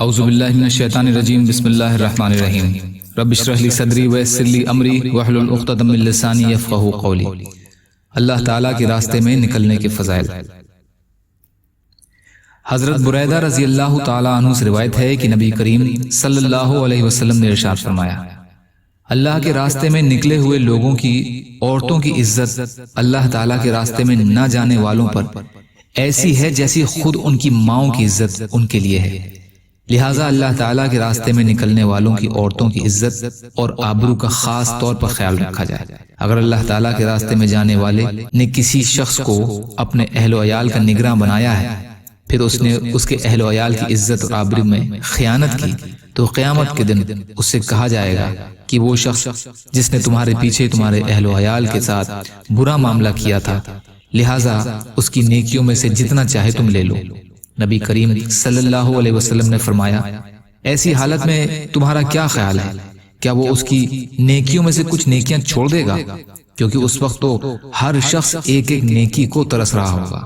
اعوذ باللہ من الشیطان الرجیم بسم اللہ الرحمن الرحیم رب اشرح لی صدری ویسر لی امری واحلل عقدۃ من لسانی یفقہوا قولی۔ اللہ تعالیٰ کے راستے میں نکلنے کے فضائل۔ حضرت بریدہ رضی اللہ تعالیٰ عنہ سے روایت ہے کہ نبی کریم صلی اللہ علیہ وسلم نے ارشاد فرمایا، اللہ کے راستے میں نکلے ہوئے لوگوں کی عورتوں کی عزت اللہ تعالیٰ کے راستے میں نہ جانے والوں پر ایسی ہے جیسی خود ان کی ماؤں کی عزت ان کے لیے ہے۔ لہٰذا اللہ تعالیٰ کے راستے میں نکلنے والوں کی عورتوں کی عزت اور آبرو کا خاص طور پر خیال رکھا جائے۔ اگر اللہ تعالیٰ کے راستے میں جانے والے نے کسی شخص کو اپنے اہل و عیال کا نگراں بنایا ہے، پھر اس نے اس کے اہل و عیال کی عزت اور آبرو میں خیانت کی، تو قیامت کے دن اس سے کہا جائے گا کہ وہ شخص جس نے تمہارے پیچھے تمہارے اہل و عیال کے ساتھ برا معاملہ کیا تھا، لہٰذا اس کی نیکیوں میں سے جتنا چاہے تم لے لو۔ نبی کریم صلی اللہ علیہ وسلم نے فرمایا، ایسی حالت میں تمہارا کیا خیال ہے؟ کیا وہ اس کی نیکیوں میں سے کچھ نیکیاں چھوڑ دے گا؟ کیونکہ اس وقت تو ہر شخص ایک ایک نیکی کو ترس رہا ہوگا۔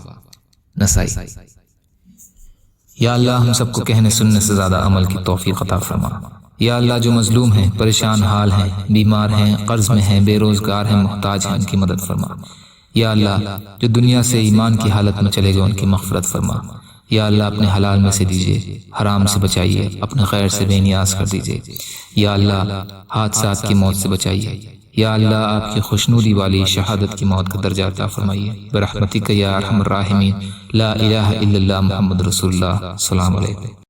نسائی۔ یا اللہ ہم سب کو کہنے سننے سے زیادہ عمل کی توفیق عطا فرما۔ یا اللہ جو مظلوم ہیں، پریشان حال ہیں، بیمار ہیں، قرض میں ہیں، بے روزگار ہیں، محتاج ہیں، ان کی مدد فرما۔ یا اللہ جو دنیا سے ایمان کی حالت میں چلے گئے ان کی مغفرت فرما۔ یا اللہ اپنے حلال میں سے دیجئے، حرام سے بچائیے، اپنے خیر سے بے نیاز کر دیجئے۔ یا اللہ حادثات کی موت سے بچائیے۔ یا اللہ آپ کی خوشنودی والی شہادت کی موت کا درجہ عطا فرمائیے برحمتک یا ارحم الراحمین۔ لا الہ الا اللہ محمد رسول اللہ۔ السلام علیکم۔